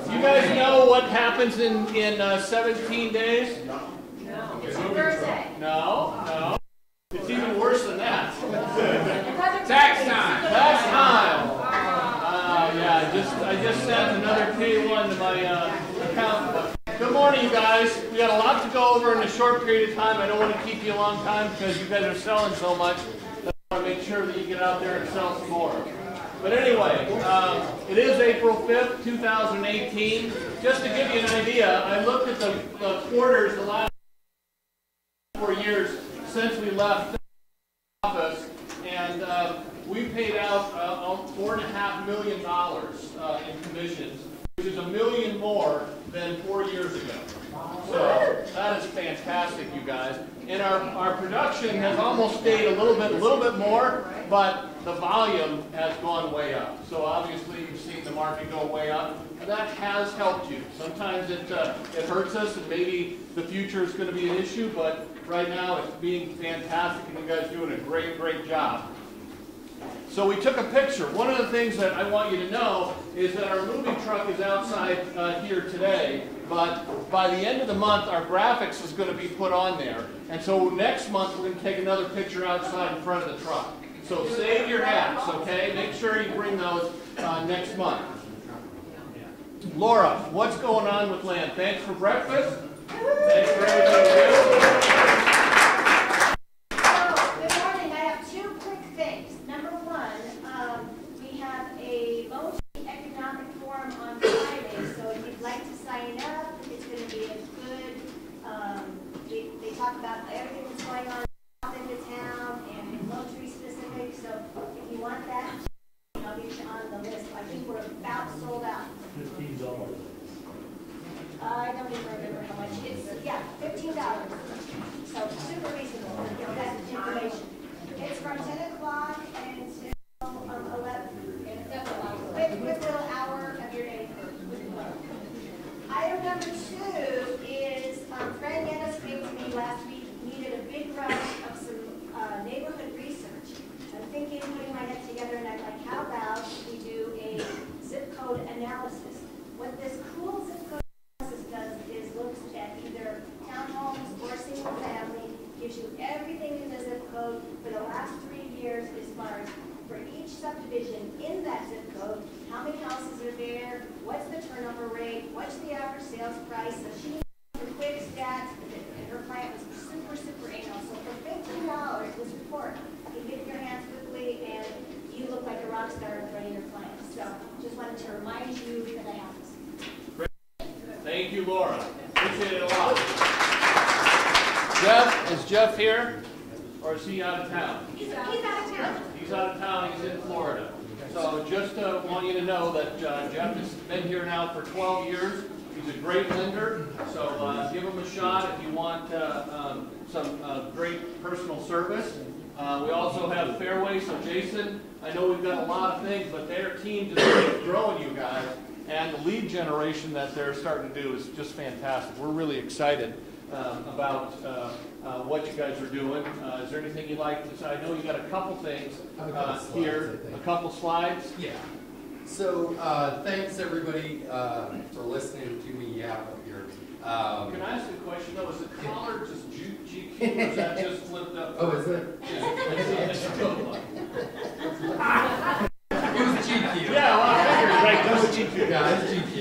You guys know what happens in 17 days? No. It's Thursday. No. It's even worse than that. Tax time. Tax time. Yeah, I just sent another K1 to my account. Good morning, you guys. We got a lot to go over in a short period of time. I don't want to keep you a long time because you guys are selling so much. I want to make sure that you get out there and sell some more. But anyway, it is April 5th, 2018. Just to give you an idea, I looked at the quarters the last 4 years since we left the office, and we paid out $4.5 million in commissions, which is $1 million more than 4 years ago. So that is fantastic, you guys. And our production has almost stayed a little bit more, but the volume has gone way up. So obviously you've seen the market go way up, and that has helped you. Sometimes it hurts us, and maybe the future is going to be an issue, but right now it's being fantastic, and you guys are doing a great job. So we took a picture. One of the things that I want you to know is that our moving truck is outside here today, but by the end of the month, our graphics is going to be put on there. And so next month, we're going to take another picture outside in front of the truck. So save your hats, okay? Make sure you bring those next month. Laura, what's going on with land? Thanks for breakfast. Thanks for everything you do. Talk about everything that's going on in the town and Lone Tree specific. So if you want that, I'll get you on the list. I think we're about sold out. $15. I don't even remember how much. It's $15. So super reasonable. That's information. It's from 10 o'clock until 11. With a little hour of your day. Item number 2 is Fred Dennis came to me last week, needed a big rush of some neighborhood research. I'm thinking, putting my head together, and I'm like, how about we do a zip code analysis? What this cool zip code analysis does is looks at either townhomes or single family, gives you everything in the zip code for the last 3 years as far as for each subdivision in that zip code, how many houses are there, what's the turnover rate, what's the average sales price. So she needs the quick stats, and her client was super anal. So for $15, this report can get in your hands quickly, and you look like a rock star in front of your clients. So just wanted to remind you that I have this. Great. Thank you, Laura. Appreciate it a lot. Jeff, is Jeff here, or is he out of town? He's out of town. He's out of town. He's in Florida. So just want you to know that Jeff has been here now for 12 years. He's a great lender, so give him a shot if you want some great personal service. We also have Fairway, so Jason, I know we've got a lot of things, but their team just keeps growing, you guys, and the lead generation that they're starting to do is just fantastic. We're really excited about what you guys are doing. Is there anything you'd like to say? I know you got a couple things here, a couple slides. Yeah. So thanks everybody for listening to me yap up here. Can I ask you a question though? Is the collar just GQ or is that just flipped up? Oh, is it? It's a good one. It was GQ. Yeah, well, I figured, right, that was GQ. Yeah, it's GQ.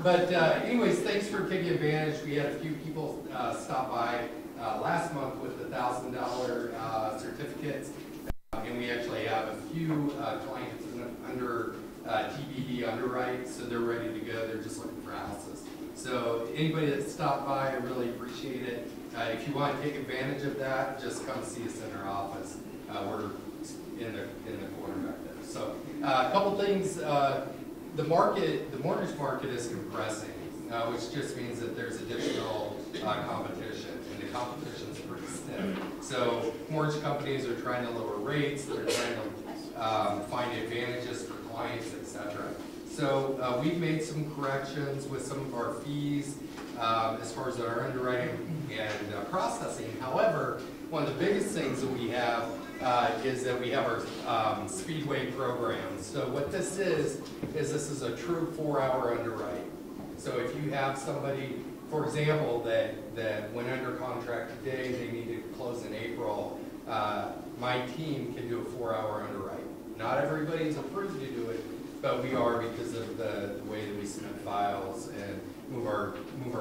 But anyways, thanks for taking advantage. We had a few people stop by last month with $1,000 certificates, and we actually have a few clients under TBD underwrite, so they're ready to go. They're just looking for houses. So anybody that stopped by, I really appreciate it. If you want to take advantage of that, just come see us in our office. We're in the corner back there. So a couple things. The mortgage market is compressing, which just means that there's additional competition, and the competition is pretty stiff. So mortgage companies are trying to lower rates, they're trying to find advantages for clients, etc. So we've made some corrections with some of our fees as far as our underwriting and processing. However, one of the biggest things that we have is that we have our Speedway program. So what this is this is a true 4-hour underwrite. So if you have somebody, for example, that went under contract today, they need to close in April, my team can do a 4-hour underwrite. Not everybody's approved to do it, but we are because of the way that we submit files and move our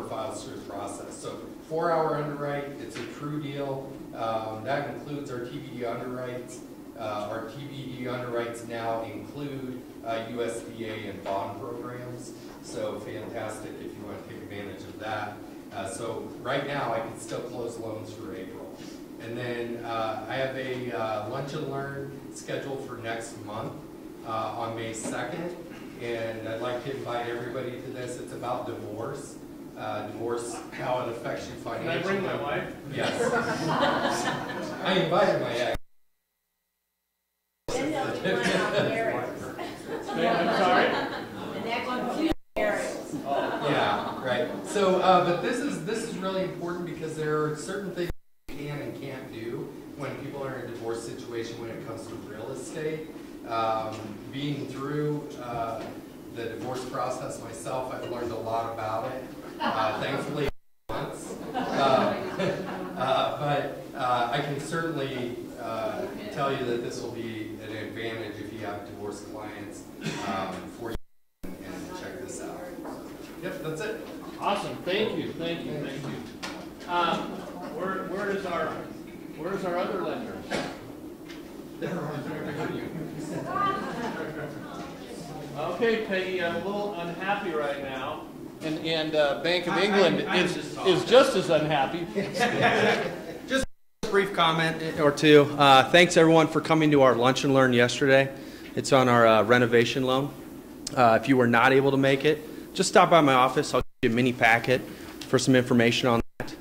files through the process. So 4-hour underwrite, it's a true deal. That includes our TBD underwrites. Our TBD underwrites now include USDA and bond programs. So fantastic if you want to take advantage of that. So right now I can still close loans for April. And then I have a lunch and learn scheduled for next month on May 2nd. And I'd like to invite everybody to this. It's about divorce. Divorce, how it affects you financially. Can I bring my wife? Yes. I invited my ex. Then they'll be one on areas. I'm sorry? The next one, areas. Yeah, right. So, but this is really important because there are certain things you can and can't do when people are in a divorce situation when it comes to real estate. Being through the divorce process myself, I've learned a lot about it. Thankfully, once. But I can certainly tell you that this will be an advantage if you have divorce clients for you and check this out. Yep, that's it. Awesome. Thank you. Thank you. Thank you. Where's our other lenders? Okay, Peggy, I'm a little unhappy right now. And Bank of England is just as unhappy. Just a brief comment or two. Thanks everyone for coming to our lunch and learn yesterday. It's on our renovation loan. If you were not able to make it, just stop by my office. I'll give you a mini packet for some information on that.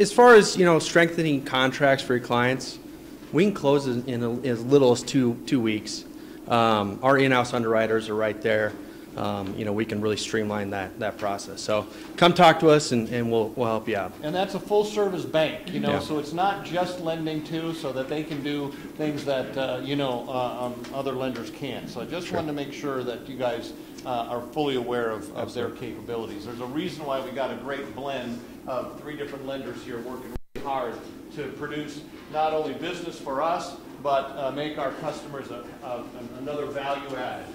As far as strengthening contracts for your clients, we can close in as little as two weeks. Our in-house underwriters are right there. We can really streamline that process. So come talk to us and we'll help you out. And that's a full service bank, Yeah. so it's not just lending too, so that they can do things that, other lenders can't. So I just wanted to make sure that you guys are fully aware of their capabilities. There's a reason why we got a great blend of 3 different lenders here working really hard to produce not only business for us, but make our customers another value added.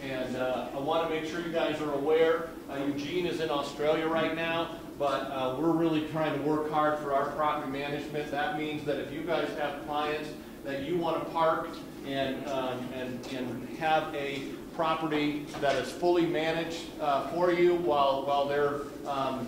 And I want to make sure you guys are aware, Eugene is in Australia right now, but we're really trying to work hard for our property management. That means that if you guys have clients that you want to park and have a property that is fully managed for you while they're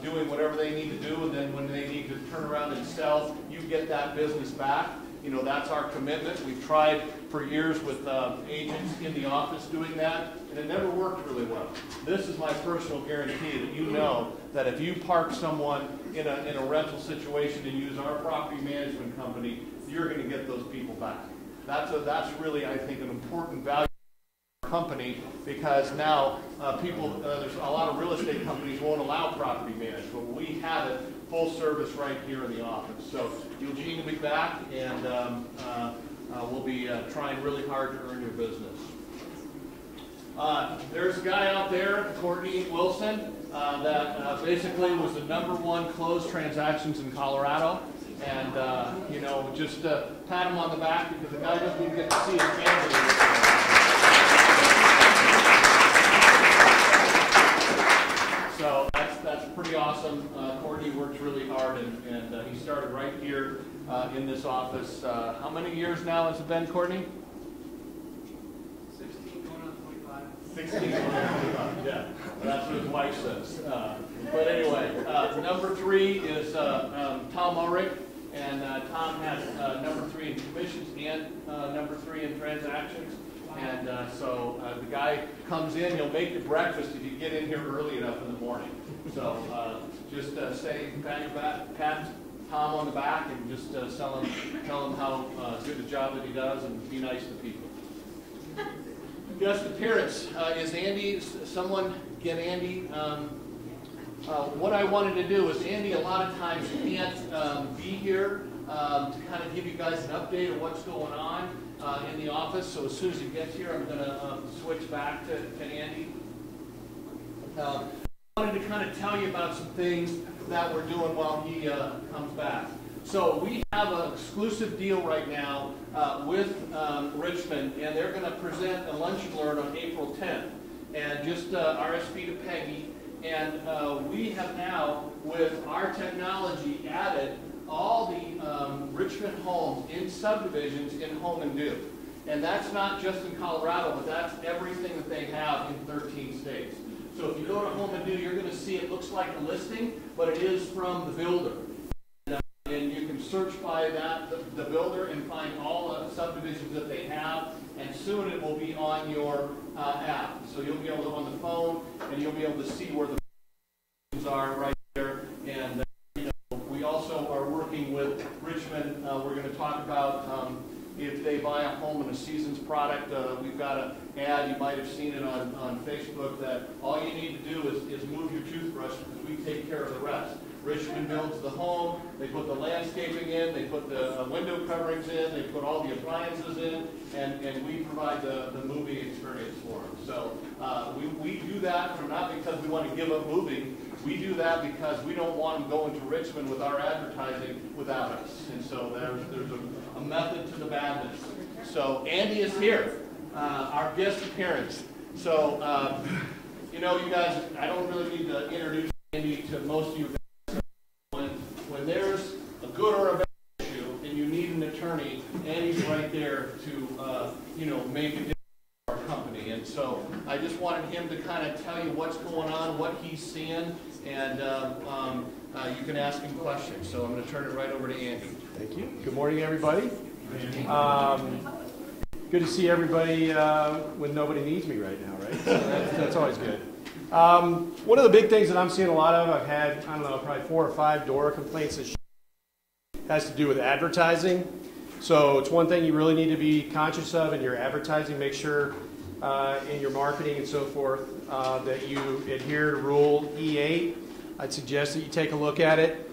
doing whatever they need to do, and then when they need to turn around and sell, you get that business back. That's our commitment. We've tried for years with agents in the office doing that, and it never worked really well. This is my personal guarantee that you know that if you park someone in a rental situation and use our property management company, you're going to get those people back. That's really, I think, an important value of our company, because now there's a lot of real estate companies won't allow property management. We have it full service right here in the office. So Eugene will be back, and we'll be trying really hard to earn your business. There's a guy out there, Courtney Wilson, that basically was the #1 closed transactions in Colorado. And, just pat him on the back, because the guy doesn't even get to see his family. So that's pretty awesome. Courtney works really hard, and he started right here in this office. How many years now has it been, Courtney? 16 going on 25. 16 going on 25, yeah. That's what his wife says. But anyway, #3 is Tom Ulrich, and Tom has #3 in commissions and #3 in transactions. And so the guy comes in, he'll make you breakfast if you get in here early enough in the morning. So just pat Tom on the back, and just tell him how good a job that he does, and be nice to people. Guest appearance is Andy. Someone get Andy. What I wanted to do is, Andy a lot of times can't be here to kind of give you guys an update of what's going on in the office. So as soon as he gets here, I'm going to switch back to Andy. I wanted to kind of tell you about some things that we're doing while he comes back. So we have an exclusive deal right now with Richmond, and they're going to present a lunch and learn on April 10th. And just RSV to Peggy. And we have now, with our technology, added all the Richmond homes in subdivisions in Home and Do. And that's not just in Colorado, but that's everything that they have in 13 states. So if you go to Home and Do, you're going to see it looks like a listing, but it is from the builder. And you can search by that, the builder, and find all the subdivisions that they have. And soon it will be on your app. So you'll be able to on the phone, and you'll be able to see where the subdivisions are right there. And you know, we also are working with Richmond. We're going to talk about if they buy a home in a Seasons product. We've got an ad, you might have seen it on Facebook, that all you need to do is move your toothbrush because we take care of the rest. Richmond builds the home, they put the landscaping in, they put the window coverings in, they put all the appliances in, and we provide the moving experience for them. So we do that not because we want to give up moving, we do that because we don't want them going to Richmond with our advertising without us. And so there's a method to the madness. So Andy is here, our guest appearance. So, you know, you guys, I don't really need to introduce Andy to most of you guys. When there's a good or a bad issue and you need an attorney, Andy's right there to, you know, make a difference for our company. And so I just wanted him to kind of tell you what's going on, what he's seeing, and you can ask him questions. So I'm going to turn it right over to Andy. Thank you. Good morning, everybody. Good to see everybody when nobody needs me right now, right? So that's always good. One of the big things that I'm seeing a lot of, I've had, I don't know, probably 4 or 5 DORA complaints that has to do with advertising. So it's one thing you really need to be conscious of in your advertising. Make sure in your marketing and so forth that you adhere to Rule E8. I'd suggest that you take a look at it.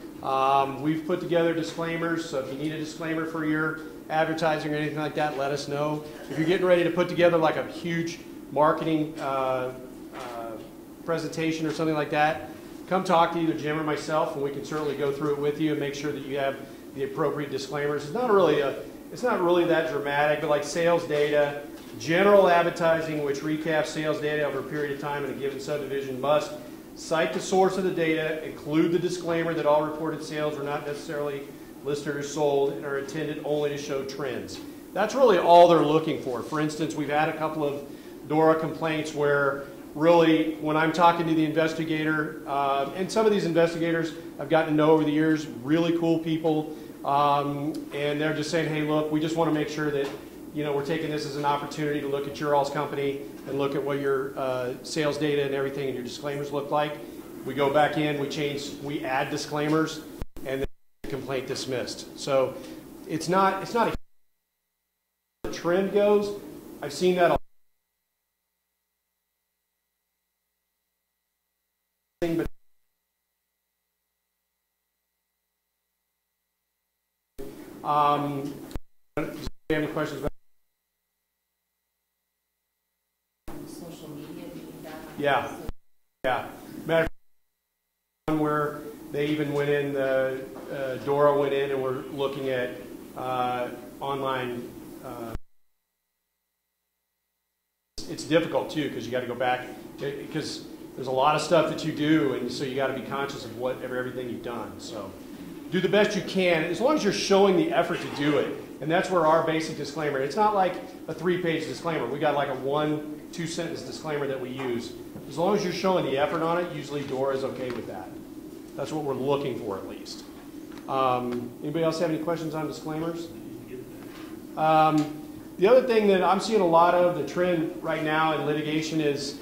We've put together disclaimers, so if you need a disclaimer for your advertising or anything like that, let us know. If you're getting ready to put together like a huge marketing presentation or something like that, come talk to either Jim or myself, and we can certainly go through it with you and make sure that you have the appropriate disclaimers. It's not really that dramatic, but like sales data, general advertising, which recaps sales data over a period of time in a given subdivision, must cite the source of the data, include the disclaimer that all reported sales are not necessarily listed or sold and are intended only to show trends. That's really all they're looking for. For instance, we've had a couple of DORA complaints where really, when I'm talking to the investigator, and some of these investigators I've gotten to know over the years, really cool people, and they're just saying, hey, look, we just want to make sure that, you know, we're taking this as an opportunity to look at your all's company and look at what your sales data and everything and your disclaimers look like. We go back in, we add disclaimers, and then complaint dismissed. So it's not a the trend goes. I've seen that a lot. But do you have any questions about social media being done? Yeah. Matter of fact, where they even went in, the DORA went in and we're looking at online. It's difficult too because you got to go back because there's a lot of stuff that you do, and so you got to be conscious of everything you've done. So do the best you can, as long as you're showing the effort to do it. And that's where our basic disclaimer. It's not like a 3-page disclaimer. We got like a 1-2 sentence disclaimer that we use. As long as you're showing the effort on it, usually DORA is okay with that. That's what we're looking for, at least. Anybody else have any questions on disclaimers? The other thing that I'm seeing a lot of, the trend right now in litigation is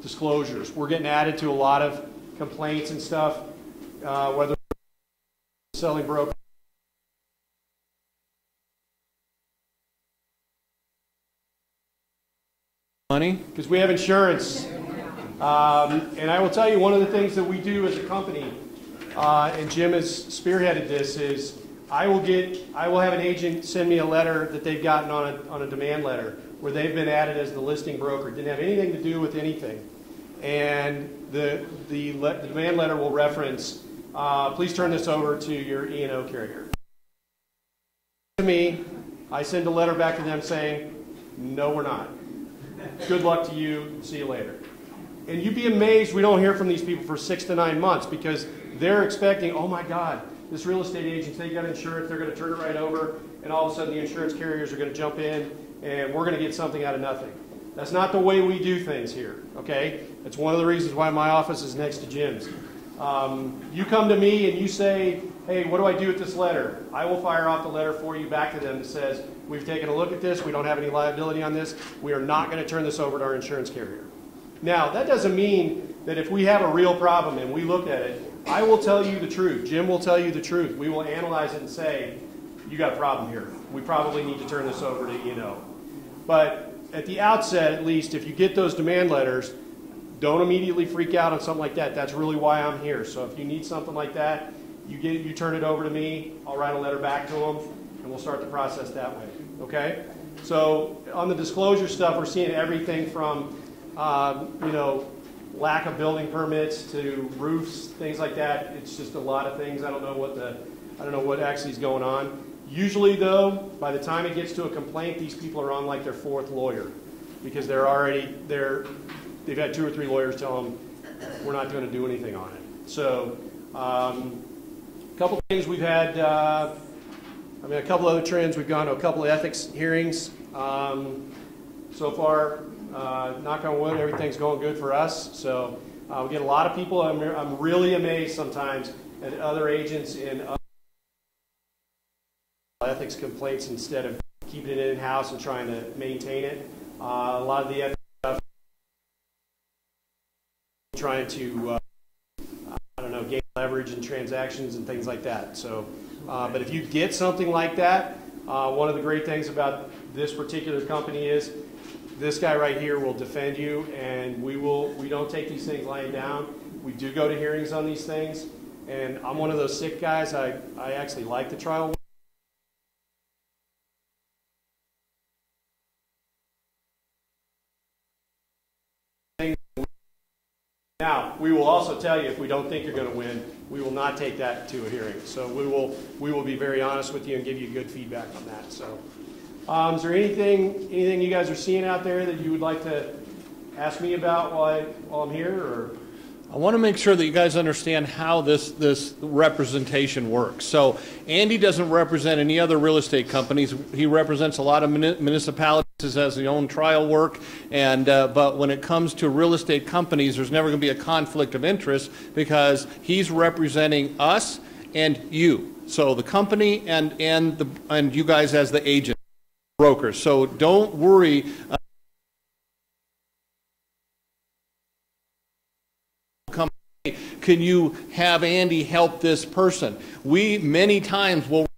disclosures. We're getting added to a lot of complaints and stuff, whether selling broker. Money, because we have insurance. And I will tell you, one of the things that we do as a company, and Jim has spearheaded this, is I will have an agent send me a letter that they've gotten on a demand letter where they've been added as the listing broker. It didn't have anything to do with anything. And the demand letter will reference, please turn this over to your E&O carrier. To me, I send a letter back to them saying, no, we're not. Good luck to you. See you later. And you'd be amazed we don't hear from these people for 6 to 9 months because they're expecting, oh my God, this real estate agent, they got insurance, they're going to turn it right over, and all of a sudden the insurance carriers are going to jump in and we're going to get something out of nothing. That's not the way we do things here, okay? That's one of the reasons why my office is next to Jim's. You come to me and you say, hey, what do I do with this letter? I will fire off the letter for you back to them that says, we've taken a look at this, we don't have any liability on this, we are not going to turn this over to our insurance carrier. Now, that doesn't mean that if we have a real problem and we look at it, I will tell you the truth. Jim will tell you the truth. We will analyze it and say, you got a problem here. We probably need to turn this over to E&O. But at the outset, at least, if you get those demand letters, don't immediately freak out on something like that. That's really why I'm here. So if you need something like that, you turn it over to me. I'll write a letter back to them, and we'll start the process that way. Okay? So on the disclosure stuff, we're seeing everything from, lack of building permits to roofs, things like that. It's just a lot of things. I don't know what actually is going on. Usually, though, by the time it gets to a complaint, these people are on like their 4th lawyer because they've had 2 or 3 lawyers tell them we're not going to do anything on it. So, a couple things we've had. A couple other trends. We've gone to a couple of ethics hearings so far. Knock on wood, everything's going good for us. So we get a lot of people. I'm really amazed sometimes at other agents in ethics complaints instead of keeping it in-house and trying to maintain it. A lot of the ethics stuff trying to, gain leverage in transactions and things like that. So, but if you get something like that, one of the great things about this particular company is this guy right here will defend you, and we don't take these things lying down. We do go to hearings on these things, and I'm one of those sick guys. I actually like the trial. Now, we will also tell you if we don't think you're going to win, we will not take that to a hearing. So we will be very honest with you and give you good feedback on that. So. Is there anything you guys are seeing out there that you would like to ask me about while I'm here? Or? I want to make sure that you guys understand how this representation works. So Andy doesn't represent any other real estate companies. He represents a lot of municipalities as his own trial work. And but when it comes to real estate companies, there's never going to be a conflict of interest because he's representing us and you. So the company and you guys as the agent. Brokers. So don't worry. Can you have Andy help this person? We many times will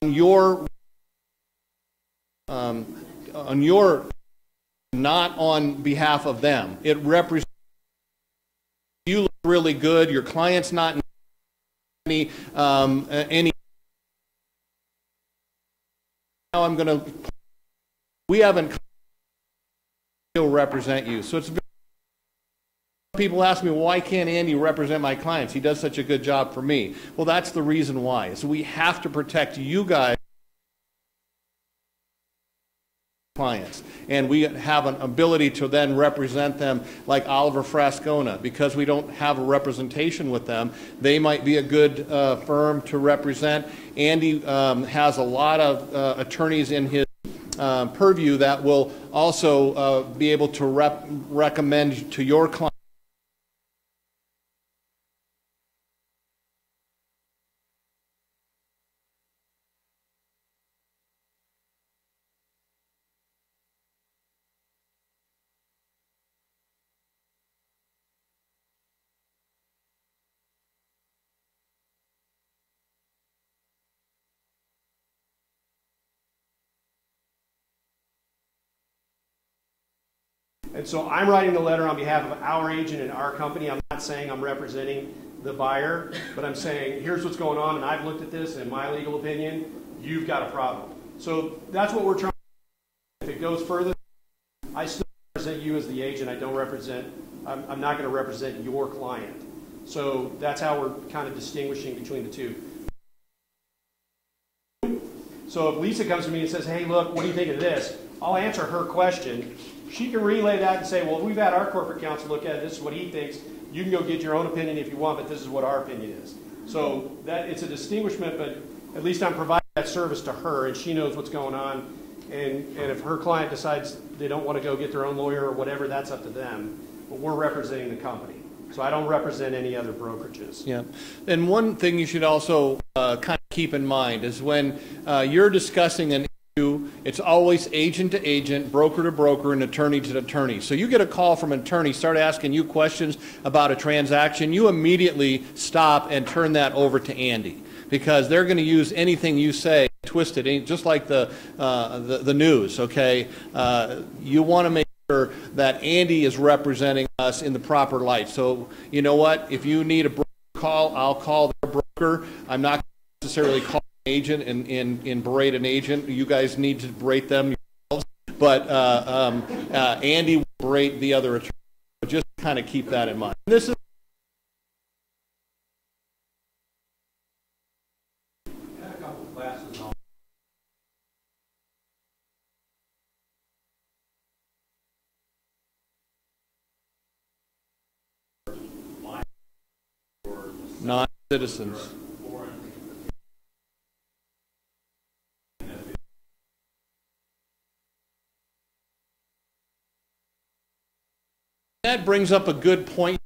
on your not on behalf of them. It represents you look really good. Your client's not any we haven't represent you. So it's people ask me, well, why can't Andy represent my clients? He does such a good job for me. Well, that's the reason why. So we have to protect you guys, clients, and we have an ability to then represent them like Oliver Frascona. Because we don't have a representation with them, they might be a good firm to represent. Andy has a lot of attorneys in his purview that will also be able to recommend to your client. And so I'm writing the letter on behalf of our agent and our company. I'm not saying I'm representing the buyer, but I'm saying, here's what's going on, and I've looked at this, and in my legal opinion, you've got a problem. So that's what we're trying to do. If it goes further, I still represent you as the agent. I don't represent, I'm not going to represent your client. So that's how we're kind of distinguishing between the two. So if Lisa comes to me and says, hey, look, what do you think of this? I'll answer her question. She can relay that and say, well, we've had our corporate counsel look at it. This is what he thinks. You can go get your own opinion if you want, but this is what our opinion is. So that it's a distinguishment, but at least I'm providing that service to her, and she knows what's going on. And if her client decides they don't want to go get their own lawyer or whatever, that's up to them. But we're representing the company. So I don't represent any other brokerages. Yeah. And one thing you should also kind of keep in mind is when you're discussing an issue, it's always agent to agent, broker to broker, and attorney to attorney. So you get a call from an attorney, start asking you questions about a transaction, you immediately stop and turn that over to Andy, because they're going to use anything you say, twist it, just like the news, okay? You want to make sure that Andy is representing us in the proper light. So you know what? If you need a broker call, I'll call their broker. I'm not necessarily calling an agent and berate an agent. You guys need to berate them yourselves. But Andy will berate the other attorney. So just kind of keep that in mind. This is non-citizens. That brings up a good point.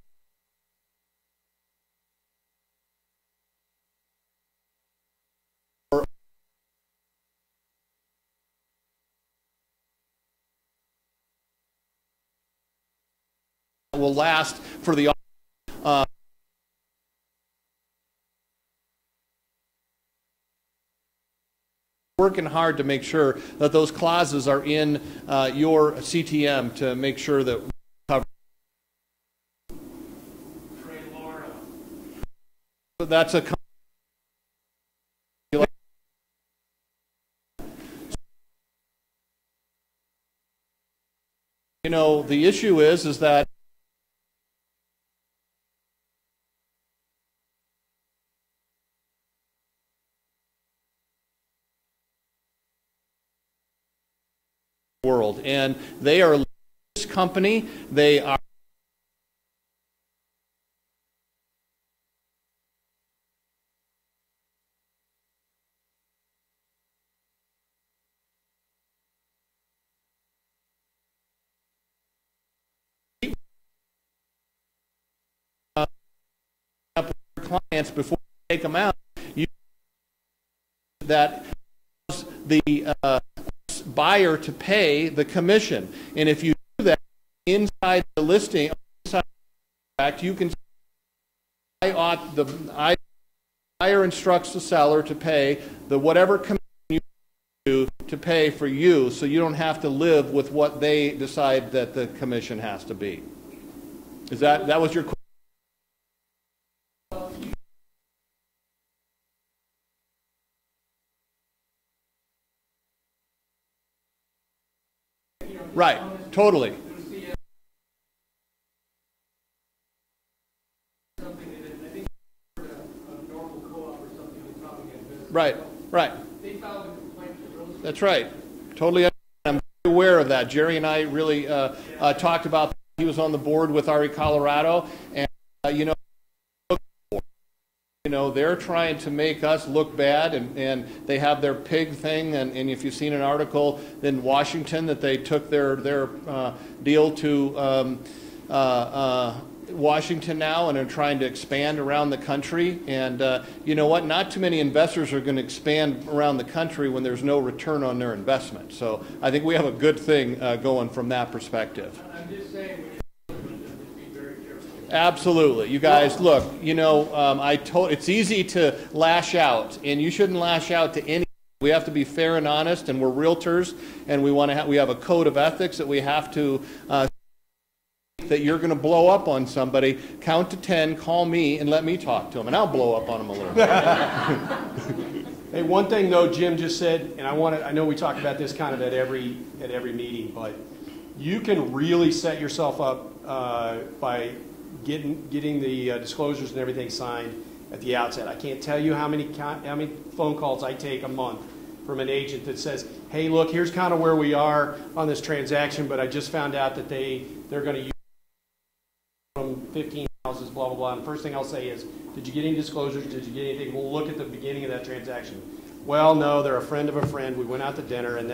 Will last for the working hard to make sure that those clauses are in your CTM to make sure that we cover. That's a you know, the issue is that world, and they are this company. They are clients before you take them out. You that the buyer to pay the commission, and if you do that inside the listing, inside the contract, you can the buyer instructs the seller to pay the whatever commission you do to pay for you, so you don't have to live with what they decide that the commission has to be. Is that was your question? Right, totally. Right, right. That's right. Totally. I'm very aware of that. Jerry and I really talked about that. He was on the board with RE Colorado, and they're trying to make us look bad, and they have their pig thing, and if you've seen an article in Washington that they took their deal to Washington now and are trying to expand around the country, and you know what, not too many investors are going to expand around the country when there's no return on their investment. So I think we have a good thing going from that perspective. I'm just saying, absolutely. You guys, look, it's easy to lash out, and you shouldn't lash out to any. We have to be fair and honest, and we're realtors, and we have a code of ethics that we have to think that you're going to blow up on somebody, count to 10, call me, and let me talk to them, and I'll blow up on them a little bit. Hey, one thing though, Jim just said, and I know we talk about this kind of at every meeting, but you can really set yourself up by getting the disclosures and everything signed at the outset. I can't tell you how many phone calls I take a month from an agent that says, hey, look, here's kind of where we are on this transaction, but I just found out that they're going to use from 15 houses, blah, blah, blah. And the first thing I'll say is, did you get any disclosures? Did you get anything? We'll look at the beginning of that transaction. Well, no, they're a friend of a friend. We went out to dinner, and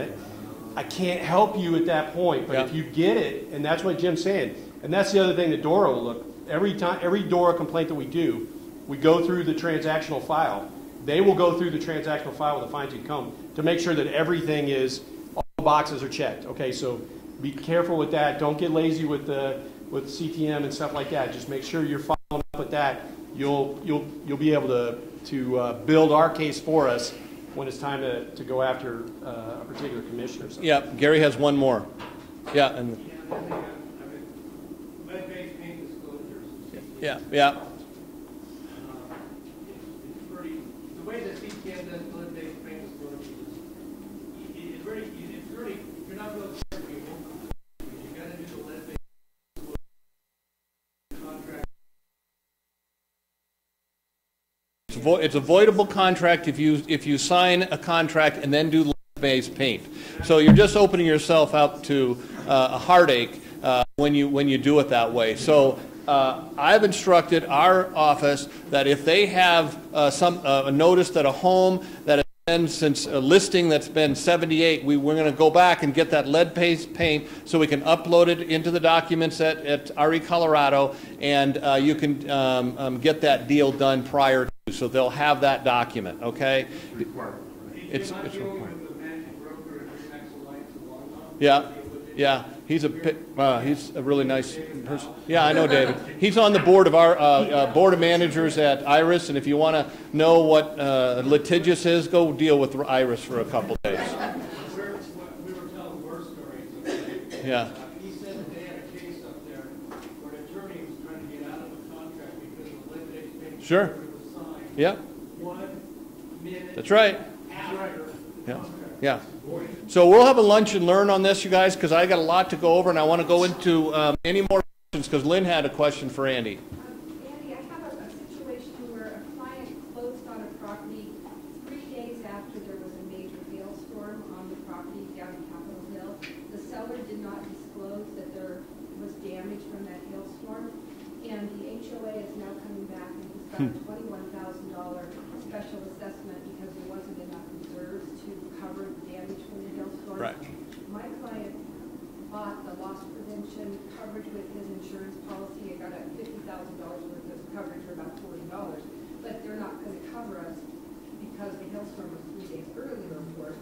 I can't help you at that point. But if you get it, and that's what Jim's saying, and that's the other thing that Dora will look. Every Dora complaint that we do, we go through the transactional file. They will go through the transactional file with a fine-tooth comb to make sure that everything is, all the boxes are checked. Okay, so be careful with that. Don't get lazy with CTM and stuff like that. Just make sure you're following up with that. You'll be able to build our case for us when it's time to go after a particular commissioner. Yeah, Gary has one more. Yeah, and Lead-based paint disclosures. yeah. The way that CTM does lead-based paint disclosures is really, if you're not really sure people, you got to do the lead-based contract. It's a voidable contract if you sign a contract and then do lead-based paint. So you're just opening yourself up to a heartache when you do it that way. So I've instructed our office that if they have a notice that a home that has been since a listing that's been 78, we're going to go back and get that lead-based paint so we can upload it into the documents at RE Colorado, and you can get that deal done prior to. So they'll have that document. Okay. It's required. Yeah. Yeah, he's a really nice person. Yeah, I know David. He's on the board of our board of managers at Iris, and if you want to know what litigious is, go deal with Iris for a couple days. We were telling war stories. Yeah. He said that they had a case up there where an attorney was trying to get out of a contract because the lead-based paint Sure. was signed. Yeah. 1 minute. That's right. After the Yeah. contract. Yeah. So we'll have a lunch and learn on this, you guys, because I got a lot to go over, and I want to go into any more questions, because Lynn had a question for Andy. Andy, I have a situation where a client closed on a property 3 days after there was a major hailstorm on the property down in Capitol Hill. The seller did not disclose that there was damage from that hailstorm, and the HOA is now coming back and has got a $21,000 special assessment because there wasn't enough reserves to cover the damage from the hailstorm. Right. My client bought the loss prevention coverage with his insurance policy. It got a $50,000 worth of coverage for about $40, but they're not going to cover us because the hailstorm was 3 days earlier, of course.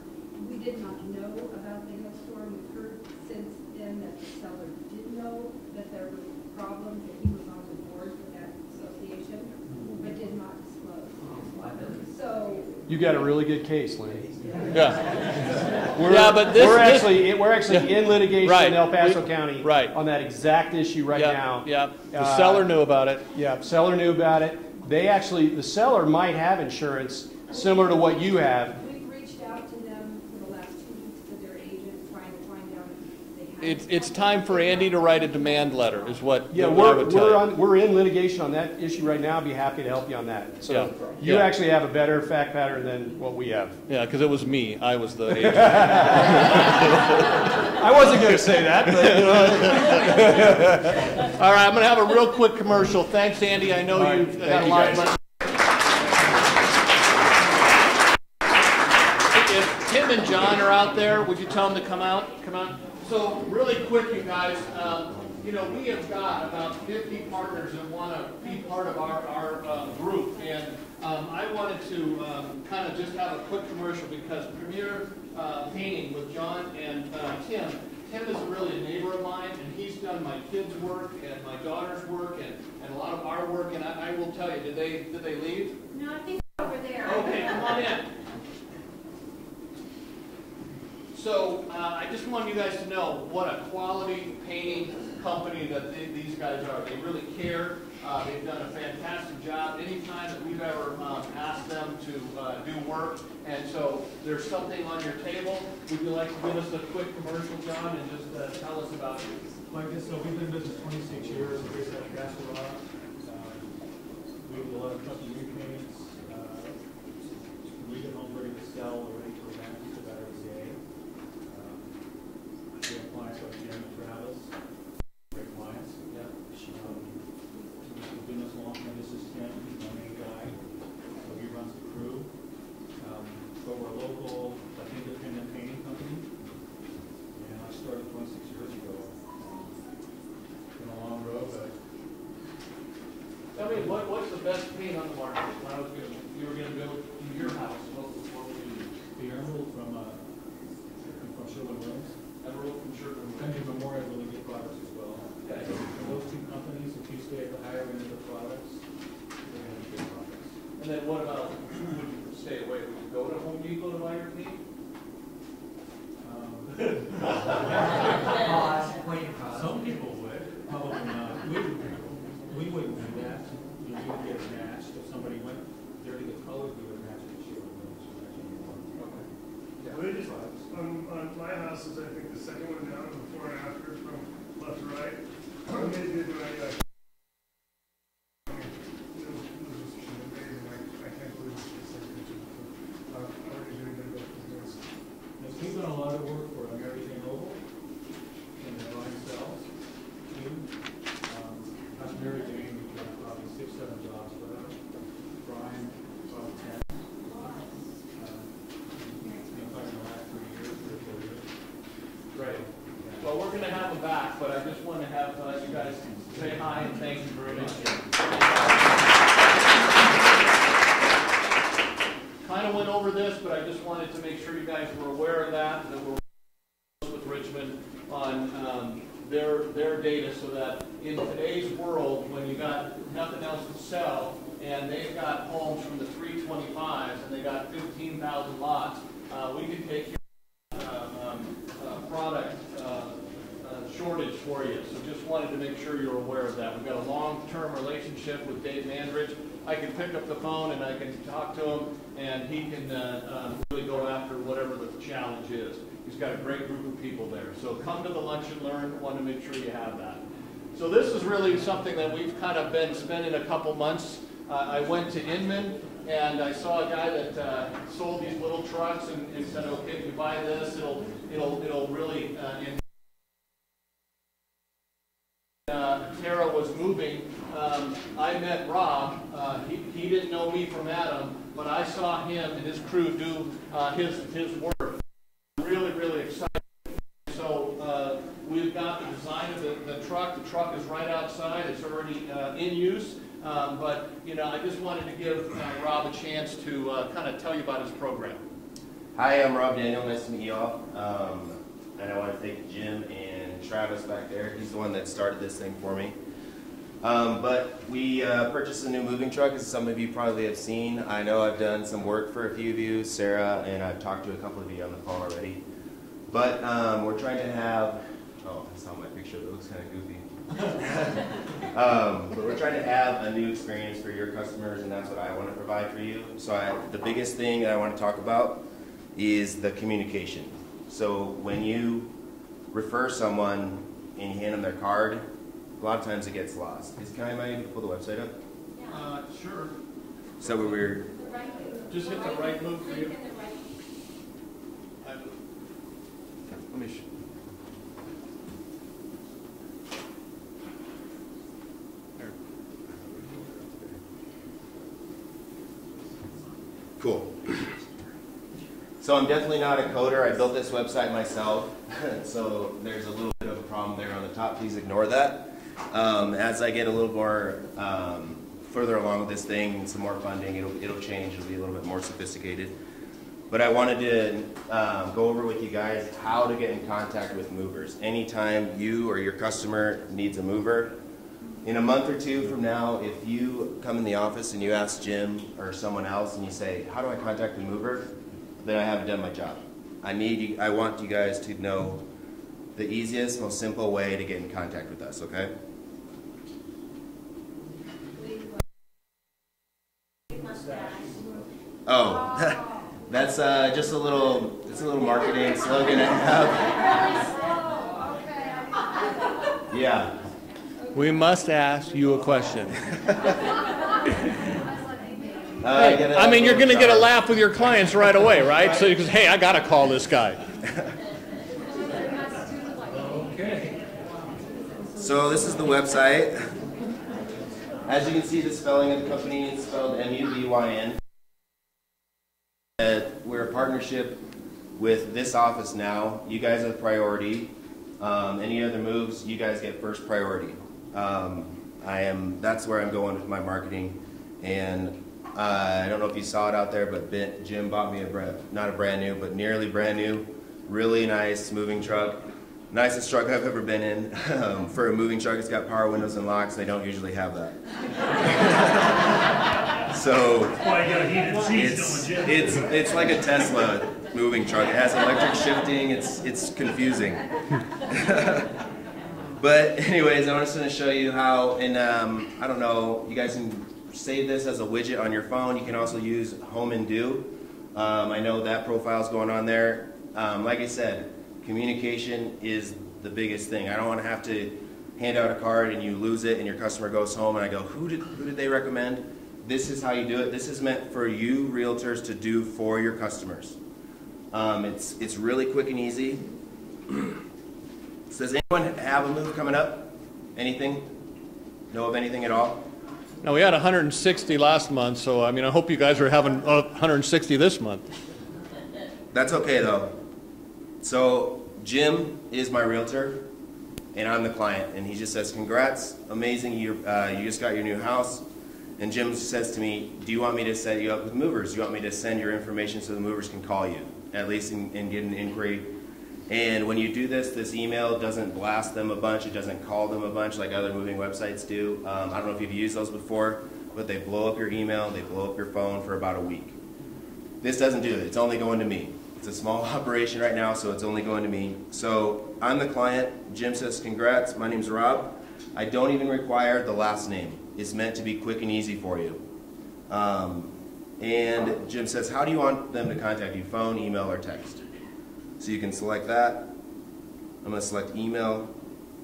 We did not know about the hailstorm. We've heard since then that the seller did know that there were problems, that he was on the board for that association, but did not disclose. So You got a really good case, Lynn. Yeah. But we're actually in litigation Right. in El Paso County Right. on that exact issue right Yeah, now. yeah. The seller knew about it. Yeah, seller knew about it. The seller might have insurance similar to what you have. we've reached out to them for the last 2 weeks to their agent, trying to find out if they have. It's time for Andy to write a demand letter, is what Yeah, I would tell you. we're in litigation on that issue right now. I'd be happy to help you on that. So Yeah. you Yeah. actually have a better fact pattern than what we have. Yeah, because it was me. I was the agent. I wasn't going to say that, but All right, I'm going to have a real quick commercial. Thanks, Andy. I know All right. you've Thank got a you, lot guys. of money. If Tim and John are out there, would you tell them to come out? Come out. So really quick, you guys, we have got about 50 partners that want to be part of our group, and I wanted to kind of just have a quick commercial because Premier Painting with John and Tim. Tim is really a neighbor of mine, and he's done my kids' work and my daughter's work and a lot of our work. And I will tell you, did they leave? No, I think over there. Okay, come on in. So I just want you guys to know what a quality painting company that these guys are. They really care. They've done a fantastic job anytime that we've ever asked them to do work. And so there's something on your table. Would you like to give us a quick commercial, John, and just tell us about it? Like this, so we've been in business 26 years. We're based out of Castorama. We do a lot of custom repaints. We get home ready to sell or ready for events just about every day. We have clients like Jim and Travis, great clients. Yeah. We've been this long, and this is Tim, he's my main guy. So he runs the crew. But we're a local, like, independent painting company. And I started 26 years ago. Been a long road, but Tell me, what's the best paint on the market? If I was you were going to build your house, what would you use? the Emerald from Sherwin-Williams. Emerald from Sherwin. Country Memorial really good products as well. Okay. And those two companies, if you stay at the higher end of the products, they're going to be good products. And then what about, who would you stay away? Would you go to Home Depot to buy your paint? Some people would, probably not. We wouldn't do that. We would get matched. If somebody went there to get colored, we would match the Sherwin-Williams. We just, on my house is, I think, the second one down, before and after, from left to right. They did do any, like, it was just amazing. I can't believe it's like, I already doing good about this. Yes, we've done a lot of work for American Oval and the line cells, too. That's Mary Jane, we've done probably 6, 7 jobs for her. Brian, about 10. Great. Well, we're going to have them back, but I just want to have you guys say hi and thank you very much. Kind of went over this, but I just wanted to make sure you guys were aware of that we're with Richmond on their data, so that in today's world, when you got nothing else to sell, and they've got homes from the 325s, and they got 15,000 lots, we can take care of product shortage for you. So just wanted to make sure you're aware of that. We've got a long-term relationship with Dave Mandridge. I can pick up the phone and I can talk to him, and he can really go after whatever the challenge is. He's got a great group of people there. So come to the Lunch and Learn. Want to make sure you have that. So this is really something that we've kind of been spending a couple months. I went to Inman, and I saw a guy that sold these little trucks and said, okay, if you buy this, it'll really Tara was moving. I met Rob. He didn't know me from Adam, but I saw him and his crew do his work. Really, really excited. So we've got the design of the truck. The truck is right outside. It's already in use. But you know, I just wanted to give Rob a chance to kind of tell you about his program. Hi, I'm Rob Daniel. Nice to meet you all. And I want to thank Jim and Travis back there. He's the one that started this thing for me. But we purchased a new moving truck, as some of you probably have seen. I know I've done some work for a few of you, Sarah, and I've talked to a couple of you on the phone already. But we're trying to have, oh, I saw my picture, that looks kind of goofy. But we're trying to have a new experience for your customers, and that's what I want to provide for you. So the biggest thing that I want to talk about is the communication. So when you refer someone and you hand them their card, a lot of times it gets lost. Am I able to pull the website up? Sure. So we were Just hit the right move for you. let me Cool. So I'm definitely not a coder. I built this website myself. So there's a little bit of a problem there on the top. Please ignore that. As I get a little more further along with this thing and some more funding, it'll change. It'll be a little bit more sophisticated. But I wanted to go over with you guys how to get in contact with movers. Anytime you or your customer needs a mover, in a month or two from now, if you come in the office and you ask Jim or someone else and you say, how do I contact the mover? Then I haven't done my job. I want you guys to know the easiest, most simple way to get in contact with us, okay? Oh, that's just a little, it's a little marketing slogan I have. Yeah. We must ask you a question. I mean, you're going to get a laugh with your clients right away, right? So because, hey, I got to call this guy. Okay. So this is the website. As you can see, the spelling of the company is spelled M-U-B-Y-N. We're a partnership with this office now. You guys are the priority. Any other moves, you guys get first priority. That's where I'm going with my marketing. And I don't know if you saw it out there, but Jim bought me not a brand new, but nearly brand new, really nice moving truck. Nicest truck I've ever been in. For a moving truck, it's got power windows and locks. They don't usually have that. So it's like a Tesla moving truck. It has electric shifting. It's confusing. But anyways, I was going to show you how. And I don't know. You guys can save this as a widget on your phone. You can also use Home and Do. I know that profile's going on there. Like I said, communication is the biggest thing. I don't want to have to hand out a card and you lose it and your customer goes home and I go, who did they recommend? This is how you do it. This is meant for you realtors to do for your customers. It's really quick and easy. So does anyone have a move coming up? Anything? Know of anything at all? Now, we had 160 last month, so I mean, I hope you guys are having 160 this month. That's okay though. So Jim is my realtor, and I'm the client, and he just says, "Congrats, amazing! You just got your new house." And Jim says to me, "Do you want me to set you up with movers? Do you want me to send your information so the movers can call you, at least and get an inquiry?" And when you do this email doesn't blast them a bunch. It doesn't call them a bunch like other moving websites do. I don't know if you've used those before, but they blow up your email, they blow up your phone for about a week. This doesn't do it. It's only going to me. It's a small operation right now, so it's only going to me. So I'm the client. Jim says, "Congrats, my name's Rob." I don't even require the last name. It's meant to be quick and easy for you. And Jim says, "How do you want them to contact you? Phone, email, or text?" So you can select that. I'm going to select email.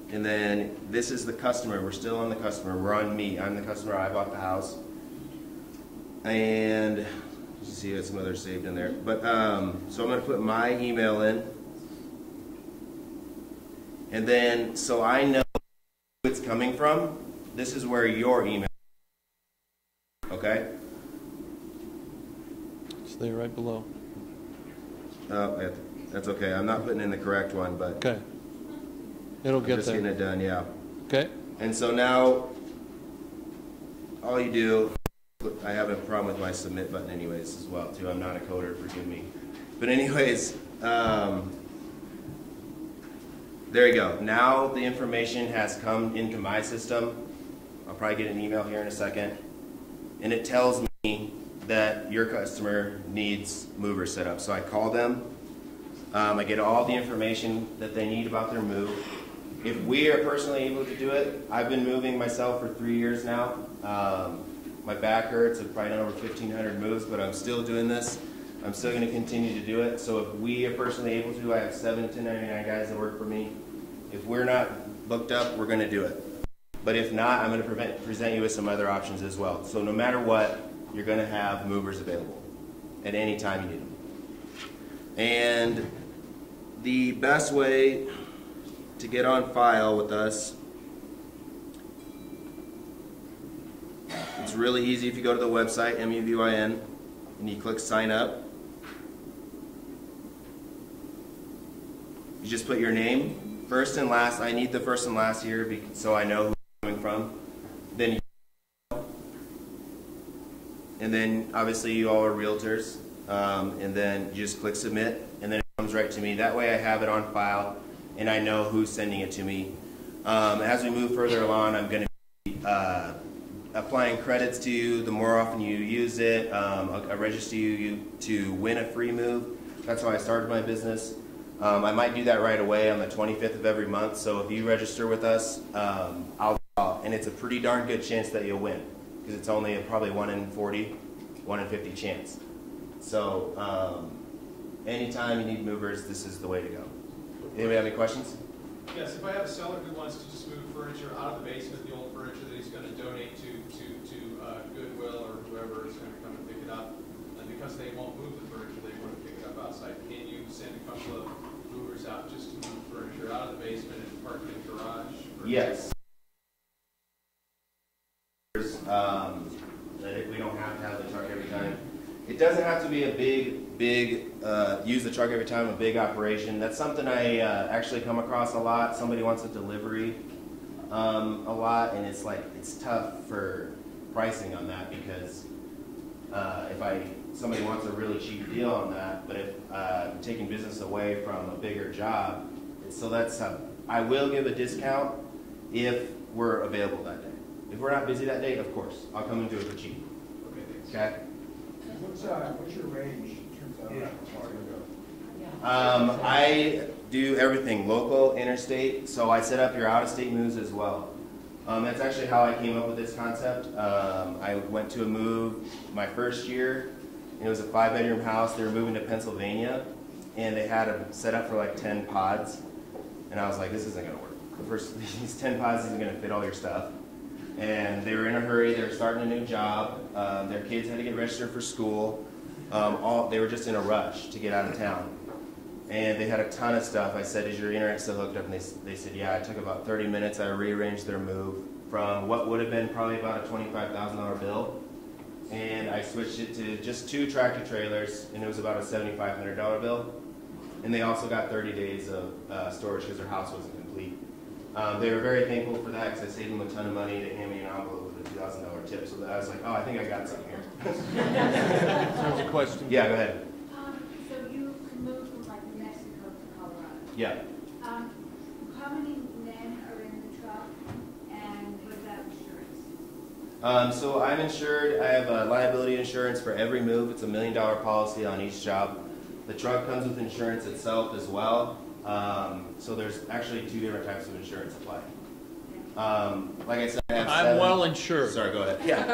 And then this is the customer. We're still on the customer. We're on me. I'm the customer. I bought the house. And you see there's some others saved in there. But so I'm going to put my email in. And then so I know who it's coming from. This is where your email is. Okay? Stay right below. That's okay. I'm not putting in the correct one, but Okay. It'll get just there. getting it done, yeah. Okay. And so now, all you do, I have a problem with my submit button anyways as well, too. I'm not a coder, forgive me. But anyways, there you go. Now the information has come into my system. I'll probably get an email here in a second. And it tells me that your customer needs movers set up. So I call them. I get all the information that they need about their move. If we are personally able to do it, I've been moving myself for 3 years now. My back hurts. I've probably done over 1,500 moves, but I'm still doing this. I'm still going to continue to do it. So if we are personally able to, I have 7 1099 guys that work for me. If we're not booked up, we're going to do it. But if not, I'm going to present you with some other options as well. So no matter what, you're going to have movers available at any time you need them. And the best way to get on file with us, it's really easy. If you go to the website, MUVYN, and you click sign up, you just put your name, first and last. I need the first and last here so I know who I'm coming from. Then and then obviously you all are realtors, and then you just click submit, and then it comes right to me. That way I have it on file, and I know who's sending it to me. As we move further along, I'm going to be applying credits to you. The more often you use it, I'll register you to win a free move. That's how I started my business. I might do that right away on the 25th of every month. So if you register with us, I'll draw, and it's a pretty darn good chance that you'll win because it's only probably 1 in 40, 1 in 50 chance. So anytime you need movers, this is the way to go. Anybody have any questions? Yes, if I have a seller who wants to just move furniture out of the basement, the old furniture that he's going to donate to Goodwill or whoever is going to come and pick it up, and because they won't move the furniture, they want to pick it up outside, can you send a couple of movers out just to move furniture out of the basement and park it in the garage? Yes. We don't have to have the truck every time. It doesn't have to be a big, use the truck every time, a big operation. That's something I actually come across a lot. Somebody wants a delivery a lot, and it's tough for pricing on that because somebody wants a really cheap deal on that, but if I'm taking business away from a bigger job, I will give a discount if we're available that day. If we're not busy that day, of course, I'll come and do it for cheap. Okay, thanks. Okay? What's your range in terms of I do everything, local, interstate, so I set up your out-of-state moves as well. That's actually how I came up with this concept. I went to a move my first year, and it was a 5-bedroom house. They were moving to Pennsylvania, and they had them set up for like 10 pods, and I was like, this isn't going to work. These 10 pods isn't going to fit all your stuff. And they were in a hurry. They were starting a new job. Their kids had to get registered for school. They were just in a rush to get out of town. And they had a ton of stuff. I said, is your internet still hooked up? And they said, yeah. It took about 30 minutes. I rearranged their move from what would have been probably about a $25,000 bill. And I switched it to just 2 tractor trailers, and it was about a $7,500 bill. And they also got 30 days of storage because their house wasn't complete. They were very thankful for that because I saved them a ton of money. They handed me an envelope with a $2,000 tip. So I was like, oh, I think I got something here. There's a question. Yeah, go ahead. So you can move from like New Mexico to Colorado. Yeah. How many men are in the truck, and what about insurance? So I'm insured. I have liability insurance for every move. It's $1 million policy on each job. The truck comes with insurance itself as well. So there's actually 2 different types of insurance applied. Like I said, I have I'm well insured. Sorry, go ahead. Yeah. And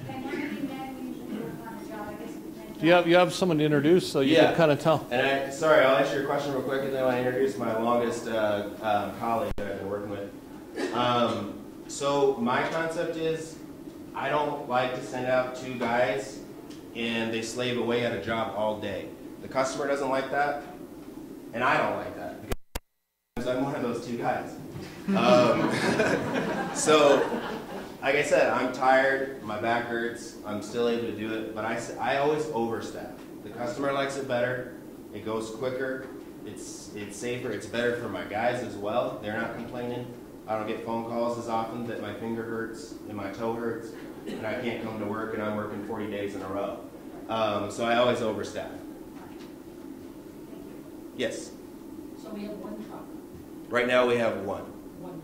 how many men usually work on a job? I guess it depends. You have someone to introduce, so you can kind of tell. And sorry, I'll answer your question real quick, and then I'll introduce my longest colleague that I've been working with. So my concept is, I don't like to send out 2 guys and they slave away at a job all day. The customer doesn't like that, and I don't like that because I'm one of those 2 guys. So, like I said, I'm tired, my back hurts, I'm still able to do it, but I always overstaff. The customer likes it better, it goes quicker, it's safer, it's better for my guys as well. They're not complaining. I don't get phone calls as often that my finger hurts and my toe hurts and I can't come to work and I'm working 40 days in a row. So I always overstaff. Yes? So we have 1 truck? Right now we have 1. 1,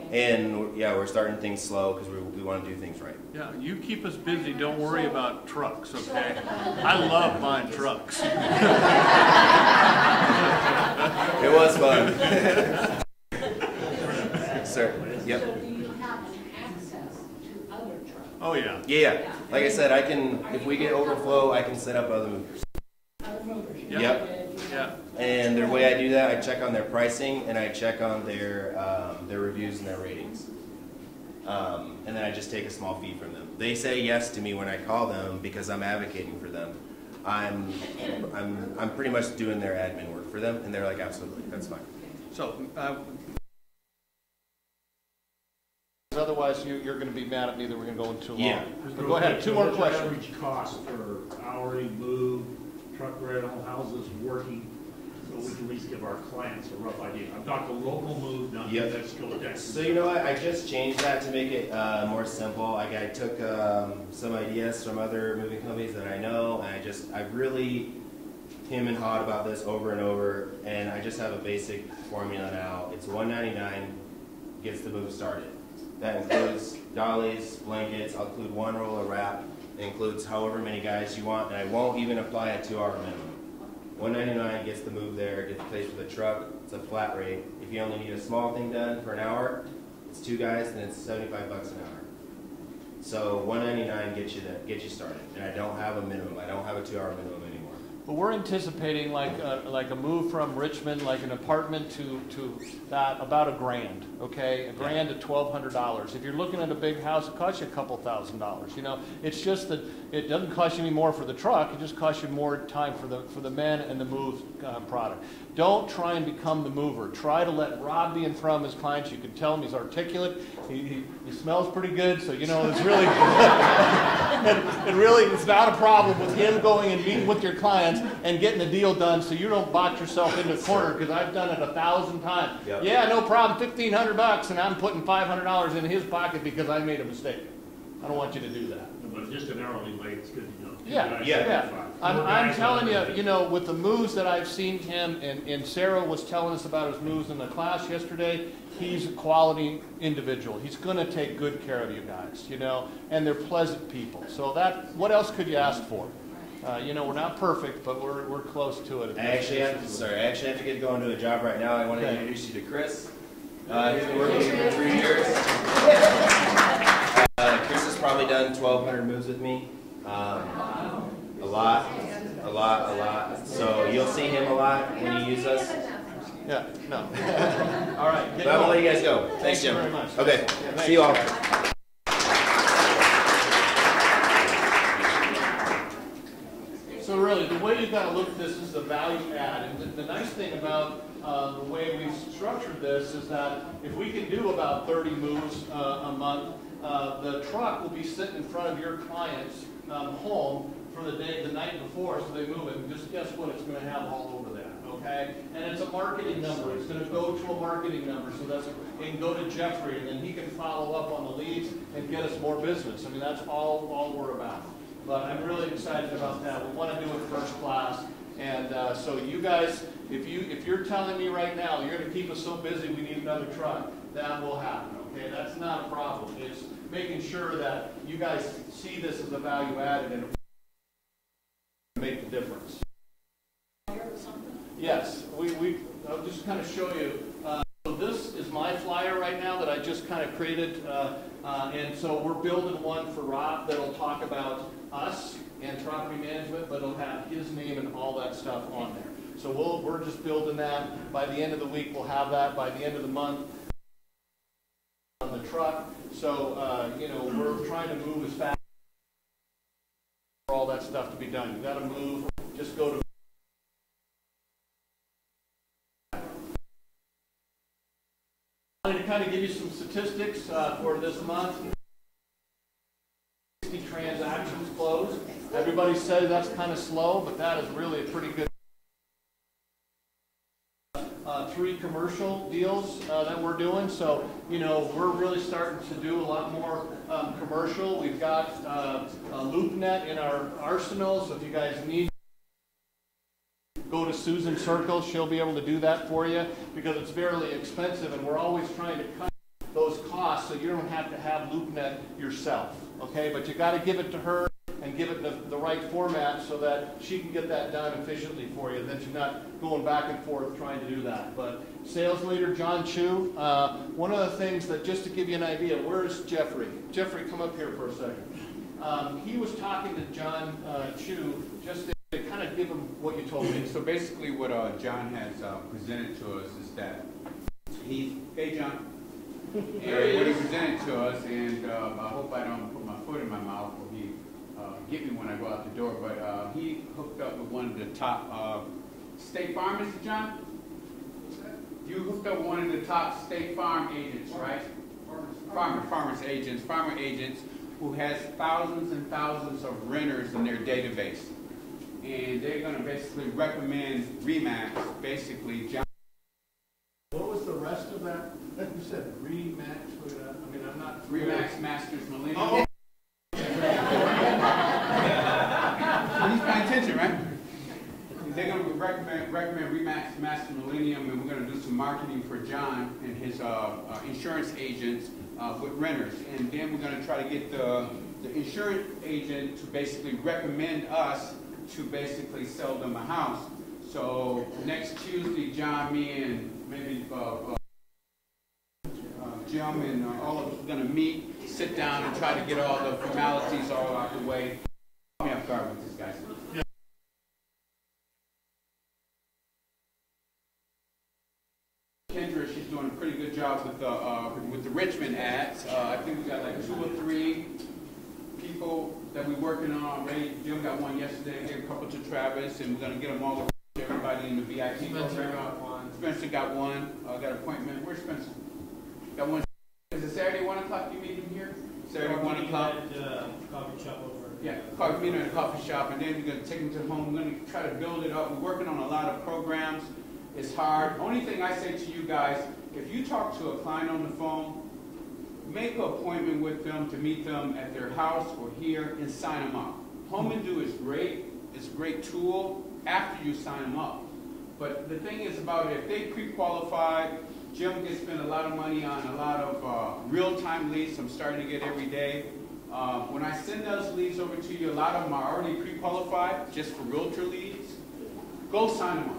okay. And yeah, we're starting things slow because we want to do things right. Yeah, you keep us busy. Don't worry about trucks, okay? I love buying trucks. It was fun. Sir, yep. So do you have access to other trucks? Oh, yeah. Yeah. Like I said, if we get overflow, I can set up other movers. Other movers? Yep. Yeah. And the way I do that, I check on their pricing and I check on their reviews and their ratings. And then I just take a small fee from them. They say yes to me when I call them because I'm advocating for them. I'm pretty much doing their admin work for them, and they're like, absolutely, that's fine. So, otherwise you're going to be mad at me that we're going to go in too long. Yeah. Go ahead, 2 more questions. Average cost for hourly move, truck rental, houses, working, so we can at least give our clients a rough idea. I've got the local move, not Yep. that's go to Texas. So you know what? I just changed that to make it more simple. I took some ideas from other moving companies that I know, and I've really him and hawed about this over and over, and I just have a basic formula now. It's $199 gets the move started. That includes dollies, blankets. I'll include 1 roll of wrap, It includes however many guys you want, and I won't even apply a 2-hour minimum. $199 gets the move there, gets placed with a truck. It's a flat rate. If you only need a small thing done for an hour, it's 2 guys, then it's $75 an hour. So $199 gets you started, and I don't have a minimum. I don't have a 2-hour minimum anymore. But we're anticipating like a move from Richmond, like an apartment to that, about $1,000, okay? $1,000 to $1,200. If you're looking at a big house, it costs you a couple $1,000s. You know, it's just that it doesn't cost you any more for the truck. It just costs you more time for the men and the move product. Don't try and become the mover. Try to let Rob be in front of his clients. You can tell him he's articulate. He smells pretty good, so you know it's really it's not a problem with him going and meeting with your clients and getting the deal done, so you don't box yourself into a corner, because I've done it 1,000 times. Yep. Yeah, no problem, $1,500, and I'm putting $500 in his pocket because I made a mistake. I don't want you to do that. But just an hourly rate is good to know. Yeah. I'm telling you, you know, with the moves that I've seen him, and Sarah was telling us about his moves in the class yesterday, he's a quality individual. He's going to take good care of you guys, you know, and they're pleasant people. So what else could you ask for? You know, we're not perfect, but we're close to it. I actually have to get going to a job right now. I want to introduce you to Chris. He's been working here for 3 years. Chris has probably done 1,200 moves with me. A lot. So you'll see him a lot when you use us. Yeah, no. All right. But I'm going to let you guys go. Thanks, Jim. Very much. Okay. Yeah, see you all. So really, the way you've got to look at this is the value add. And the nice thing about the way we've structured this is that if we can do about 30 moves a month, the truck will be sitting in front of your client's home for the night before, so they move it. And just guess what it's going to have all over that, okay? And it's a marketing number. It's going to go to a marketing number, so it can go to Jeffrey, and then he can follow up on the leads and get us more business. I mean, that's all we're about. But I'm really excited about that. We want to do it first class. And so you guys, if you're telling me right now you're going to keep us so busy we need another truck, that will happen, okay? That's not a problem. It's making sure that you guys see this as a value added and make the difference. Yes, I'll just kind of show you. So this is my flyer right now that I just kind of created. And so we're building one for Rob that'll talk about us and property management, but it'll have his name and all that stuff on there. So we're just building that. By the end of the week, we'll have that. By the end of the month, on the truck. So, you know, we're trying to move as fast for all that stuff to be done. You've got to move. Just go to to kind of give you some statistics for this month. 60 transactions closed. Everybody says that's kind of slow, but that is really a pretty good. 3 commercial deals that we're doing. So, you know, we're really starting to do a lot more commercial. We've got a LoopNet in our arsenal, so if you guys need, go to Susan Circle. She'll be able to do that for you because it's fairly expensive, and we're always trying to cut those costs so you don't have to have LoopNet yourself, okay? But you got to give it to her and give it the right format so that she can get that done efficiently for you. Then you're not going back and forth trying to do that. But sales leader John Chu, one of the things that, just to give you an idea, where's Jeffrey? Jeffrey, come up here for a second. He was talking to John Chu just to kind of give him what you told me. So basically what John has presented to us is that hey John, what he presented to us, and I hope I don't put my foot in my mouth or he get me when I go out the door, but he hooked up with one of the top State Farm, Mr. John? You hooked up with one of the top State Farm agents, right? Farmer agents who has thousands and thousands of renters in their database. And they're going to basically recommend RE/MAX, basically. John. What was the rest of that? You said RE/MAX. I mean, I'm not. RE/MAX Masters Millennium. Oh. He's paying attention, right? They're going to recommend RE/MAX Masters Millennium, and we're going to do some marketing for John and his insurance agents with renters. And then we're going to try to get the the insurance agent to basically recommend us to basically sell them a house. So next Tuesday, John, me, and maybe Jim and all of us are going to meet, sit down, and try to get all the formalities all out the way. Caught me off guard with this, guys. Kendra, she's doing a pretty good job with the Richmond ads. I think we got like 2 or 3 people that we're working on already. Jim got one yesterday, gave a couple to Travis, and we're going to get them all to everybody in the VIP program. Spencer got one. Got an appointment. Where's Spencer? Got one. Is it Saturday 1 o'clock you meet him here? Saturday 1 o'clock. Coffee shop over. Yeah, meet him at a coffee shop, and then we're going to take him to home. We're going to try to build it up. We're working on a lot of programs. It's hard. Only thing I say to you guys, if you talk to a client on the phone, make an appointment with them to meet them at their house or here and sign them up. Home and Do is great. It's a great tool after you sign them up. But the thing is about it, if they pre-qualify, Jim can spend a lot of money on a lot of real-time leads I'm starting to get every day. When I send those leads over to you, a lot of them are already pre-qualified just for realtor leads. Go sign them up.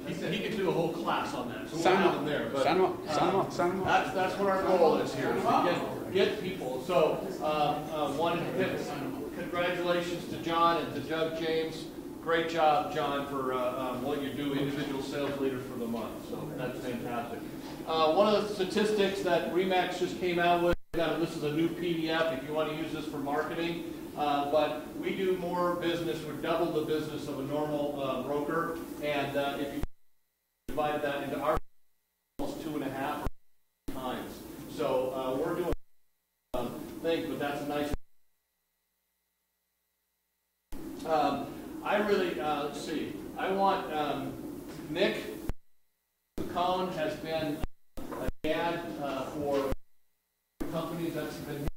He could do a whole class on that. So we'll Sign have up. him there. But, Sign them up. Sign them up. Sign them up. That's what our goal is here, is to get people. So wanted to hit congratulations to John and to Doug James. Great job, John, for what you do, individual sales leader for the month. So that's fantastic. One of the statistics that RE/MAX just came out with, this is a new PDF if you want to use this for marketing. But we do more business, we're double the business of a normal broker. And if you divided that into our almost 2.5 times. So we're doing things, but that's a nice. I really, let's see, I want Nick Cohn has been an ad for companies that's been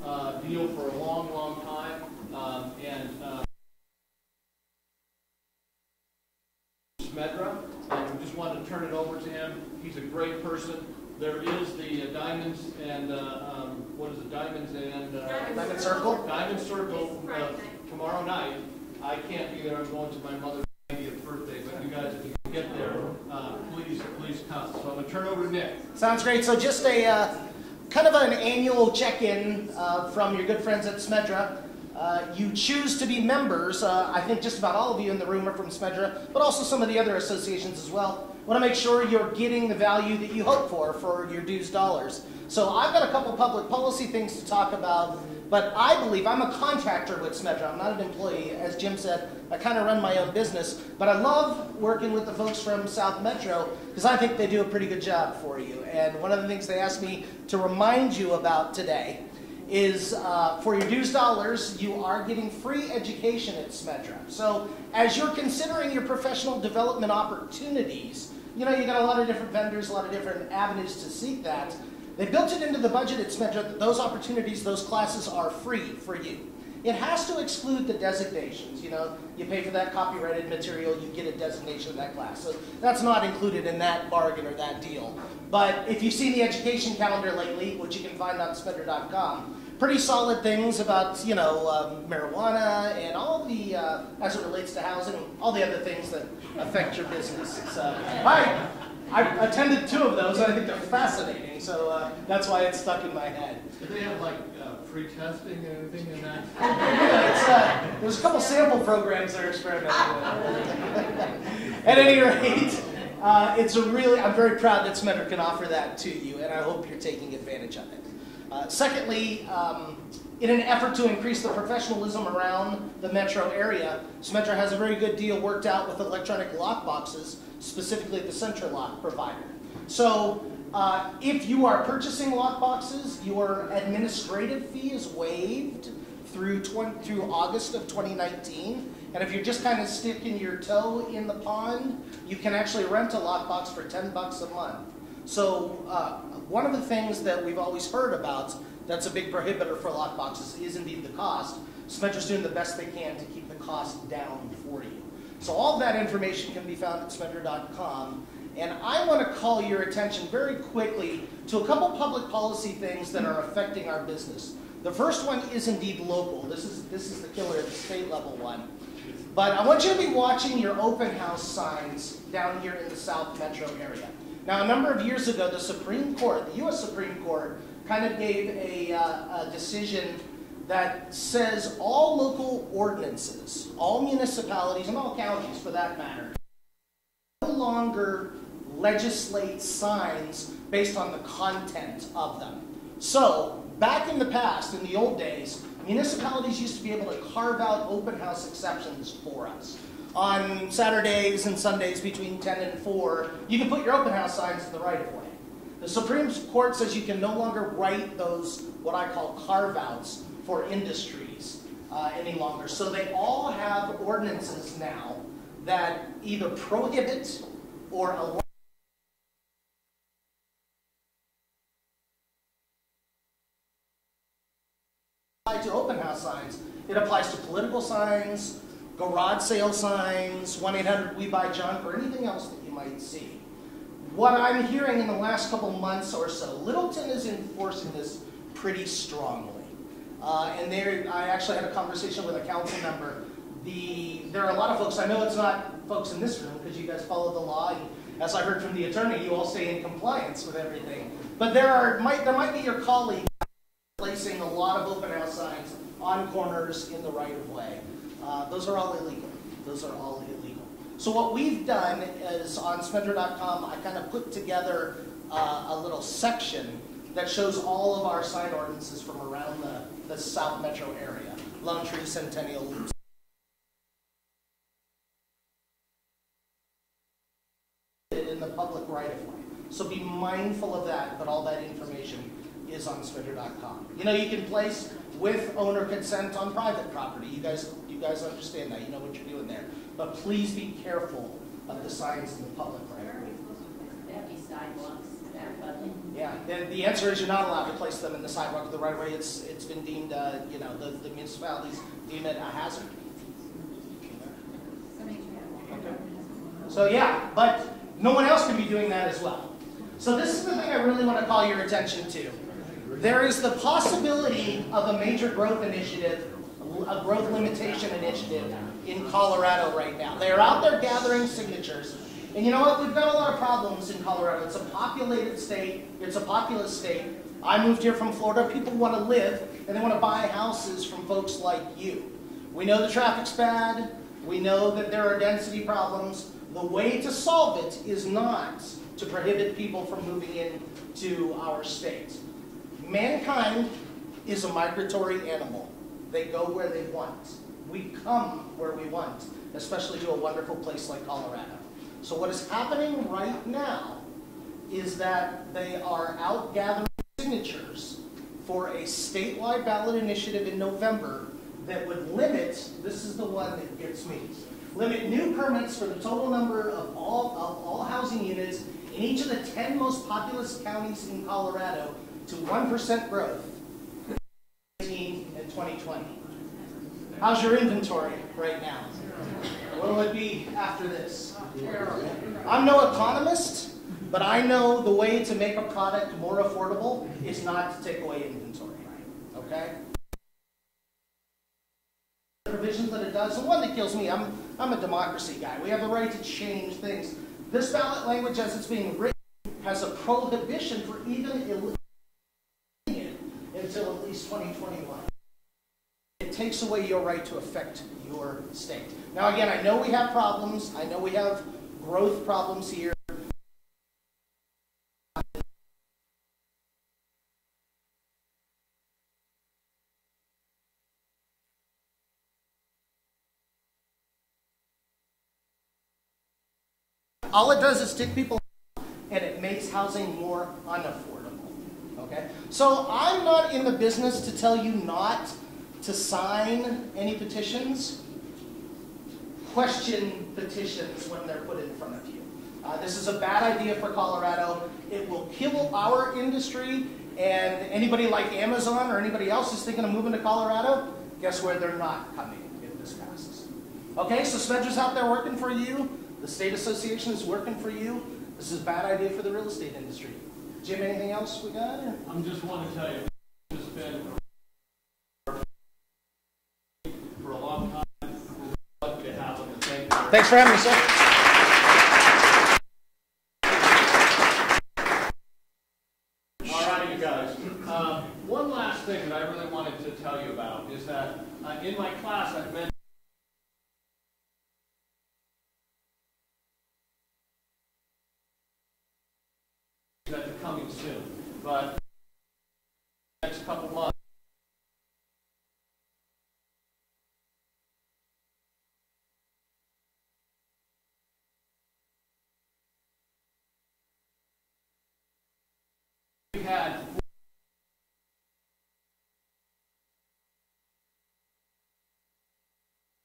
a deal for a long, long time. Smedra, and we just wanted to turn it over to him. He's a great person. There is the Diamonds and what is it? Diamonds and Diamond Circle. Diamond Circle tomorrow night. I can't be there. I'm going to my mother's 90th birthday. But you guys, if you can get there, please come. So I'm going to turn over to Nick. Sounds great. So just a kind of an annual check-in from your good friends at Smedra. You choose to be members. I think just about all of you in the room are from Smedra, but also some of the other associations as well. Want to make sure you're getting the value that you hope for your dues dollars. So I've got a couple public policy things to talk about, but I believe I'm a contractor with Smedra. I'm not an employee. As Jim said, I kind of run my own business, but I love working with the folks from South Metro because I think they do a pretty good job for you. And one of the things they asked me to remind you about today is for your dues dollars, you are getting free education at Smedra. So as you're considering your professional development opportunities, you know, you got a lot of different vendors, a lot of different avenues to seek that. They built it into the budget at Smedra that those opportunities, those classes are free for you. It has to exclude the designations. You know, you pay for that copyrighted material, you get a designation in that class. So that's not included in that bargain or that deal. But if you've seen the education calendar lately, which you can find on Smedra.com, pretty solid things about, you know, marijuana and all the, as it relates to housing, all the other things that affect your business. So I attended 2 of those, and I think they're fascinating. So that's why it's stuck in my head. Do they have like free testing and anything in that? Yeah, there's a couple sample programs they're experimenting with. At any rate, it's a really, I'm very proud that Smedra can offer that to you, and I hope you're taking advantage of it. Secondly, in an effort to increase the professionalism around the metro area, Smedra has a very good deal worked out with electronic lock boxes, specifically the Central Lock provider. So if you are purchasing lock boxes, your administrative fee is waived through August of 2019. And if you're just kind of sticking your toe in the pond, you can actually rent a lockbox for $10 a month. So one of the things that we've always heard about that's a big prohibitor for lockboxes is indeed the cost. Smedra's doing the best they can to keep the cost down for you. So all of that information can be found at Smedra.com. And I want to call your attention very quickly to a couple public policy things that are affecting our business. The first one is indeed local. This is the killer, the state level one. But I want you to be watching your open house signs down here in the South Metro area. Now, a number of years ago, the Supreme Court, the U.S. Supreme Court, kind of gave a decision that says all local ordinances, all municipalities, and all counties for that matter, no longer legislate signs based on the content of them. So, back in the past, in the old days, municipalities used to be able to carve out open house exceptions for us. On Saturdays and Sundays between 10 and 4, you can put your open house signs in the right of way. The Supreme Court says you can no longer write those, what I call carve-outs, for industries any longer. So they all have ordinances now that either prohibit or allow to open house signs. It applies to political signs, garage sale signs, 1-800-WE-BUY-JUNK, or anything else that you might see. What I'm hearing in the last couple months or so, Littleton is enforcing this pretty strongly. I actually had a conversation with a council member. There are a lot of folks, I know it's not folks in this room because you guys follow the law, and as I heard from the attorney, you all stay in compliance with everything. But there might be your colleagues placing a lot of open house signs on corners in the right of way. Those are all illegal. Those are all illegal. So what we've done is on Smedra.com, I kind of put together a little section that shows all of our sign ordinances from around the South Metro area. Lone Tree, Centennial, Loops. In the public right of way. So be mindful of that, but all that information is on Smedra.com. You know, you can place with owner consent on private property. You guys understand that. You know what you're doing there. But please be careful of the signs in the public right of way. Sidewalks, yeah, the answer is you're not allowed to place them in the sidewalk of the right of way. It's been deemed, you know, the municipalities deem it a hazard. Okay. So yeah, but no one else can be doing that as well. So this is the thing I really want to call your attention to. There is the possibility of a major growth initiative, a growth limitation initiative in Colorado right now. They're out there gathering signatures. And you know what? We've got a lot of problems in Colorado. It's a populated state. It's a populous state. I moved here from Florida. People want to live, and they want to buy houses from folks like you. We know the traffic's bad. We know that there are density problems. The way to solve it is not to prohibit people from moving into our state. Mankind is a migratory animal. They go where they want. We come where we want, especially to a wonderful place like Colorado. So what is happening right now is that they are out gathering signatures for a statewide ballot initiative in November that would limit, this is the one that gets me, limit new permits for the total number of all housing units in each of the 10 most populous counties in Colorado to 1% growth in 2019 and 2020. How's your inventory right now? What will it be after this? I'm no economist, but I know the way to make a product more affordable is not to take away inventory, okay? The provisions that it does, the one that kills me, I'm a democracy guy. We have the right to change things. This ballot language, as it's being written, has a prohibition for even eliminating it until at least 2021. It takes away your right to affect your state. Now again, I know we have problems. I know we have growth problems here. All it does is stick people out, and it makes housing more unaffordable. Okay? So I'm not in the business to tell you not to sign any petitions. Question petitions when they're put in front of you. This is a bad idea for Colorado. It will kill our industry, and anybody like Amazon or anybody else is thinking of moving to Colorado, guess where they're not coming if this passes. Okay, so Smedra's out there working for you. The state association is working for you. This is a bad idea for the real estate industry. Jim, anything else we got? Or? I'm just want to tell you, it's been Thanks for having me, sir. All right, you guys. One last thing that I really wanted to tell you about is that in my class I've mentioned that are coming soon, but next couple months. We had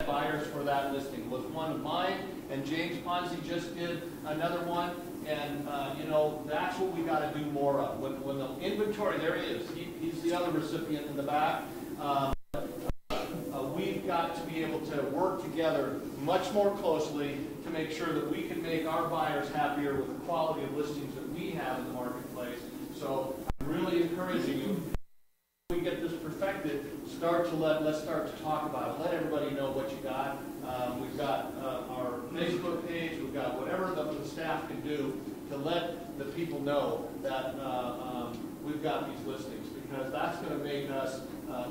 buyers for that listing was one of mine, and James Ponzi just did another one, and you know, that's what we got to do more of. When the inventory, there he is, he's the other recipient in the back. We've got to be able to work together much more closely to make sure that we can make our buyers happier with the quality of listings that we have in the marketplace. So I'm really encouraging you, we get this perfected, let's start to talk about it. Let everybody know what you got. We've got our Facebook page. We've got whatever the staff can do to let the people know that we've got these listings, because that's going to make us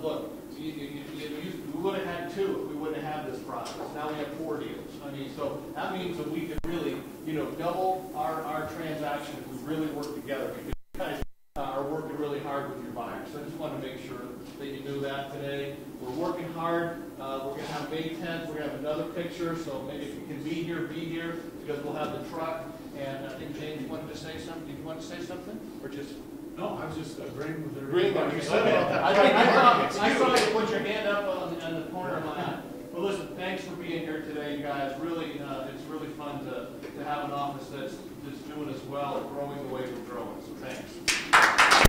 look. We would have had 2 if we wouldn't have had this process. Now we have 4 deals. I mean, so that means that we can really, you know, double our transactions if we really work together. Because you guys are working really hard with your buyers. So I just want to make sure that you knew that today. We're working hard. We're going to have May 10th. We're going to have another picture. So maybe if you can be here, because we'll have the truck. And I think James wanted to say something. Did you want to say something? Or just... No, I was just agreeing with Agreeing everything. with you said that. I saw you put your hand up on the corner of my eye. Well, listen, thanks for being here today, you guys. Really, it's really fun to have an office that's doing as well, growing the way we're growing. So thanks.